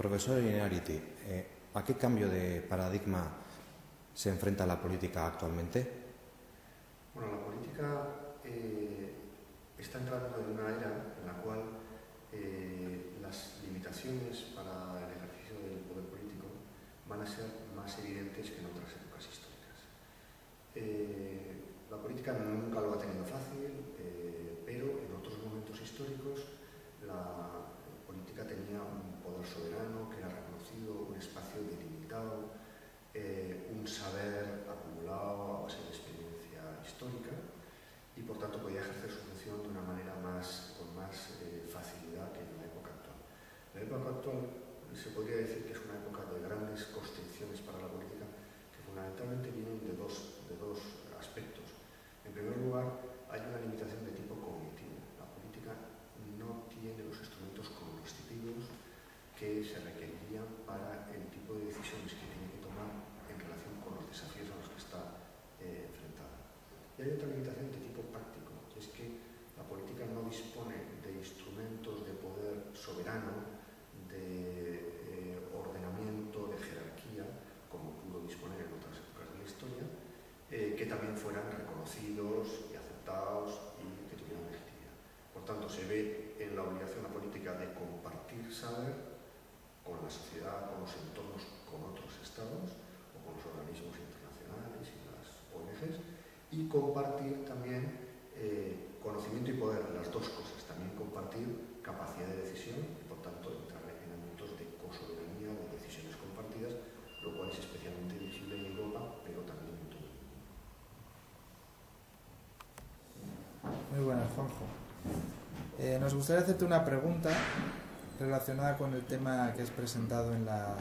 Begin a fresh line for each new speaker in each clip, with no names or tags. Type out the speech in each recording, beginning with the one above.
Profesor Inarity, ¿a qué cambio de paradigma se enfrenta la política actualmente?
Bueno, la política está entrando en una era en la cual las limitaciones para el ejercicio del poder político van a ser más evidentes que en otras épocas históricas. La política nunca lo ha tenido fácil, pero en otros momentos históricos la política tenía un poder soberano que era reconocido, un espacio delimitado, un saber acumulado a base de experiencia histórica y por tanto podía ejercer su función de una manera con más facilidad que en la época actual. La época actual se podría decir que es una época de grandes constricciones para la política que fundamentalmente vienen de dos aspectos. En primer lugar, hay una limitación de tipo cognitivo. La política no tiene los instrumentos cognitivos que se requerirían para el tipo de decisiones que tiene que tomar en relación con los desafíos a los que está enfrentada. Y hay otra limitación de tipo práctico, que es que la política no dispone de instrumentos de poder soberano, de ordenamiento, de jerarquía, como pudo disponer en otras épocas de la historia, que también fueran reconocidos y aceptados y que tuvieran legitimidad. Por tanto, se ve en la obligación la política de compartir saber con la sociedad, con los entornos, con otros estados o con los organismos internacionales y las ONGs, y compartir también conocimiento y poder, las dos cosas, también compartir capacidad de decisión y por tanto entrar en ámbitos de cosoberanía, de decisiones compartidas, lo cual es especialmente visible en Europa, pero también en todo el mundo.
Muy buenas, Juanjo. Nos gustaría hacerte una pregunta relacionada con el tema que has presentado en la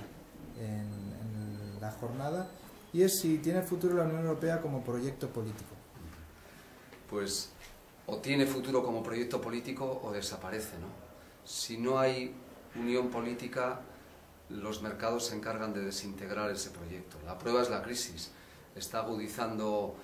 jornada, y es si tiene futuro la Unión Europea como proyecto político.
Pues o tiene futuro como proyecto político o desaparece, ¿no? Si no hay unión política, los mercados se encargan de desintegrar ese proyecto. La prueba es la crisis. Está agudizando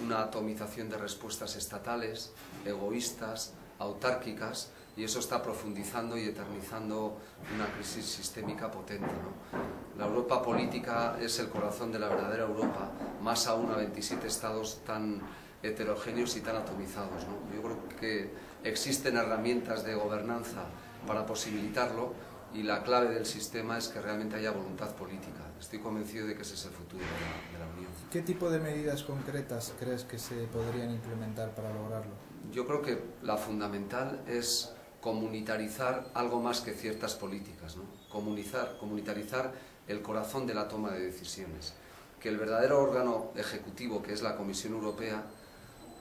una atomización de respuestas estatales, egoístas, autárquicas, y eso está profundizando y eternizando una crisis sistémica potente, ¿no? La Europa política es el corazón de la verdadera Europa, más aún a 27 estados tan heterogéneos y tan atomizados, ¿no? Yo creo que existen herramientas de gobernanza para posibilitarlo y la clave del sistema es que realmente haya voluntad política. Estoy convencido de que ese es el futuro de la Unión.
¿Qué tipo de medidas concretas crees que se podrían implementar para lograrlo?
Yo creo que la fundamental es comunitarizar algo más que ciertas políticas, ¿no? Comunitarizar el corazón de la toma de decisiones. Que el verdadero órgano ejecutivo, que es la Comisión Europea,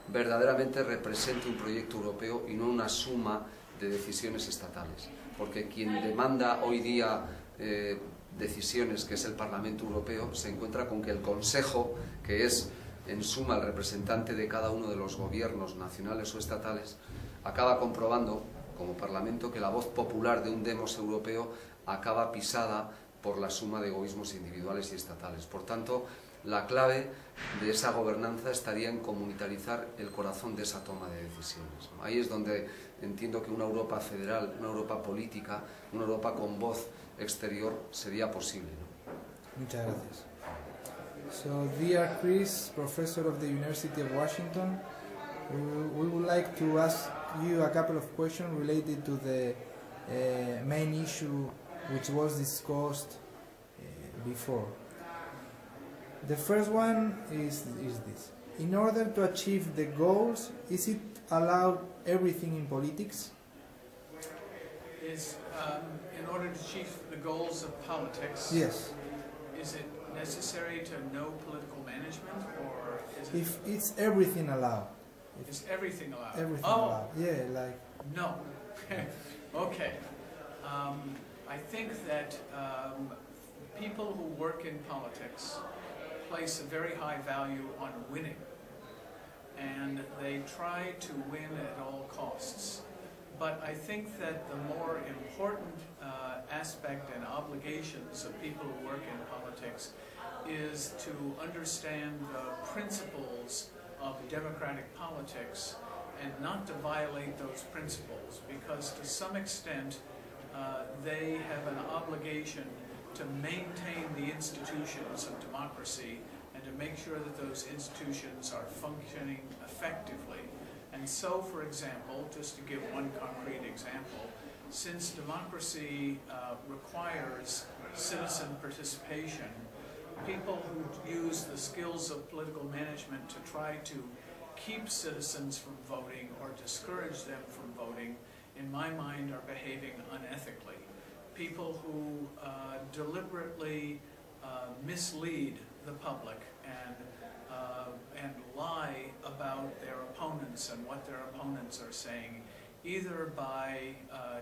verdaderamente represente un proyecto europeo y no una suma de decisiones estatales. Porque quien demanda hoy día decisiones, que es el Parlamento Europeo, se encuentra con que el Consejo, que es en suma el representante de cada uno de los gobiernos nacionales o estatales, acaba comprobando como Parlamento que la voz popular de un demos europeo acaba pisada por la suma de egoísmos individuales y estatales. Por tanto, la clave de esa gobernanza estaría en comunitarizar el corazón de esa toma de decisiones. Ahí es donde entiendo que una Europa federal, una Europa política, una Europa con voz exterior sería posible, ¿no?
Muchas gracias. So, dear Chris, professor of the University of Washington, we would like to ask you a couple of questions related to the main issue which was discussed before. The first one is this. In order to achieve the goals, is it allowed everything in politics?
In order to achieve the goals of politics,
yes.
Is it necessary to know political management, or is it...
If it's everything allowed.
Is everything allowed?
Everything
oh.
allowed. Yeah, like...
No. Okay. I think that people who work in politics place a very high value on winning, and they try to win at all costs. But I think that the more important aspect and obligations of people who work in politics is to understand the principles of democratic politics and not to violate those principles, because to some extent they have an obligation to maintain the institutions of democracy and to make sure that those institutions are functioning effectively. And so, for example, just to give one concrete example, since democracy requires citizen participation, people who use the skills of political management to try to keep citizens from voting or discourage them from voting, in my mind, are behaving unethically. People who deliberately mislead the public and lie about their opponents and what their opponents are saying, either by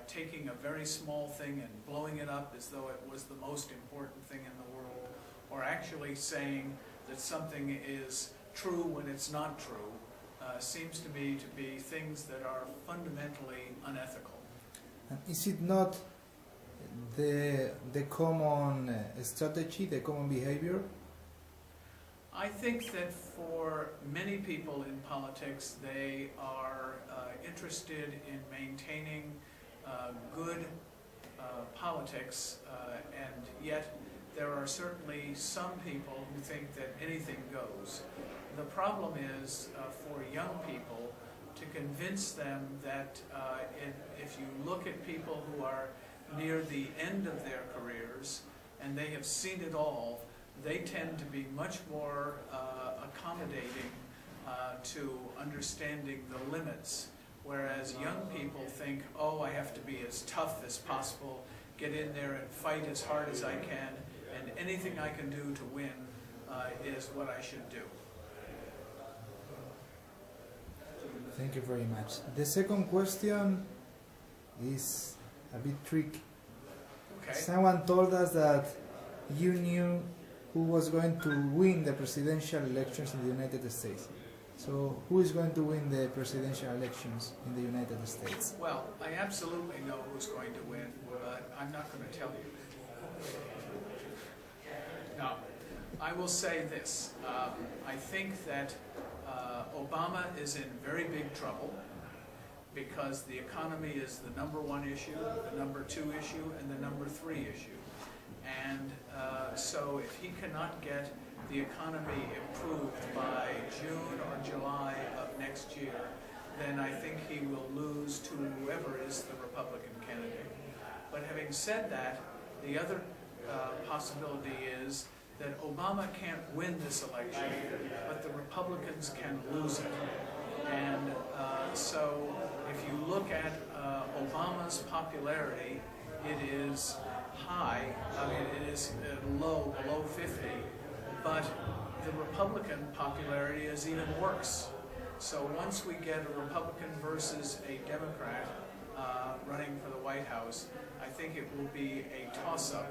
taking a very small thing and blowing it up as though it was the most important thing in the world, or actually saying that something is true when it's not true, seems to me to be things that are fundamentally unethical.
And is it not the common strategy, the common behavior?
I think that for many people in politics, they are interested in maintaining good politics, and yet there are certainly some people who think that anything goes. The problem is for young people to convince them that if you look at people who are near the end of their careers and they have seen it all, they tend to be much more accommodating to understanding the limits, whereas young people think, oh, I have to be as tough as possible, get in there and fight as hard as I can, and anything I can do to win is what I should do.
Thank you very much. The second question is a bit tricky.
Okay.
Someone told us that you knew who was going to win the presidential elections in the United States. So who is going to win the presidential elections in the United States?
Well, I absolutely know who's going to win, but I'm not going to tell you. No. I will say this. I think that Obama is in very big trouble because the economy is the #1 issue, the #2 issue, and the #3 issue. And so if he cannot get the economy improved by June or July of next year, then I think he will lose to whoever is the Republican candidate. But having said that, the other possibility is that Obama can't win this election, but the Republicans can lose it. And so if you look at Obama's popularity, it is high, I mean it is low, below 50, but the Republican popularity is even worse. So once we get a Republican versus a Democrat running for the White House, I think it will be a toss-up,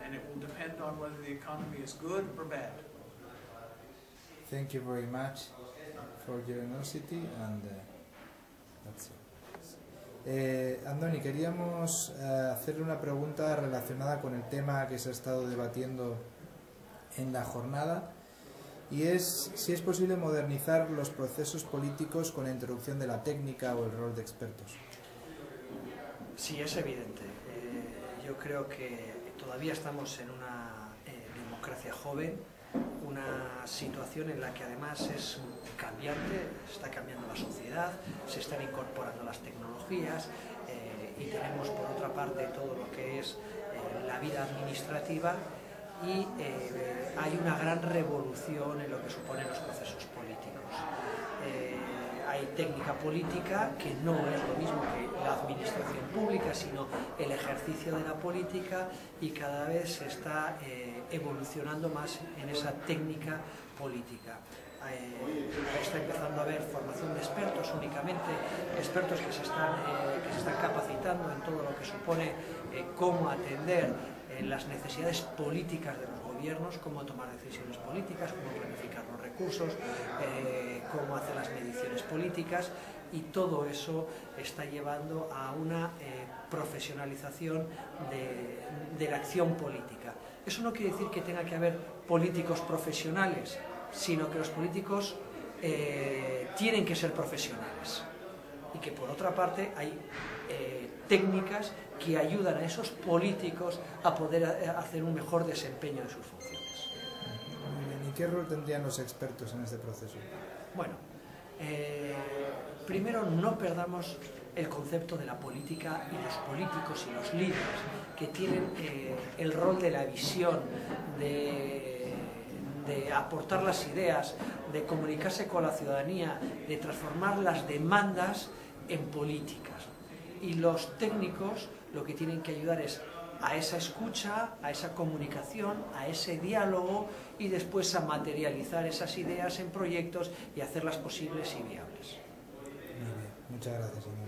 and it will depend on whether the economy is good or bad.
Thank you very much for your generosity, and that's it. Andoni, queríamos hacerle una pregunta relacionada con el tema que se ha estado debatiendo en la jornada, y es si es posible modernizar los procesos políticos con la introducción de la técnica o el rol de expertos.
Sí, es evidente. Yo creo que todavía estamos en una democracia joven, una situación en la que además es cambiante, está cambiando la sociedad, se están incorporando las tecnologías y tenemos por otra parte todo lo que es la vida administrativa, y hay una gran revolución en lo que suponen los procesos políticos. Hay técnica política, que no es lo mismo que la administración pública, sino el ejercicio de la política, y cada vez se está evolucionando más en esa técnica política. Está empezando a haber formación de expertos, únicamente expertos que se están capacitando en todo lo que supone cómo atender las necesidades políticas de los gobiernos, cómo tomar decisiones políticas, cómo planificar los recursos, cómo hacer las mediciones políticas, y todo eso está llevando a una profesionalización de la acción política. Eso no quiere decir que tenga que haber políticos profesionales, sino que los políticos tienen que ser profesionales, y que por otra parte hay técnicas que ayudan a esos políticos a poder hacer un mejor desempeño de sus funciones.
Muy bien. ¿Y qué rol tendrían los expertos en este proceso?
Bueno, primero no perdamos el concepto de la política y los políticos y los líderes que tienen el rol de la visión, de aportar las ideas, de comunicarse con la ciudadanía, de transformar las demandas en políticas. Y los técnicos lo que tienen que ayudar es a esa escucha, a esa comunicación, a ese diálogo y después a materializar esas ideas en proyectos y hacerlas posibles y viables.
Muy bien. Muchas gracias, señor.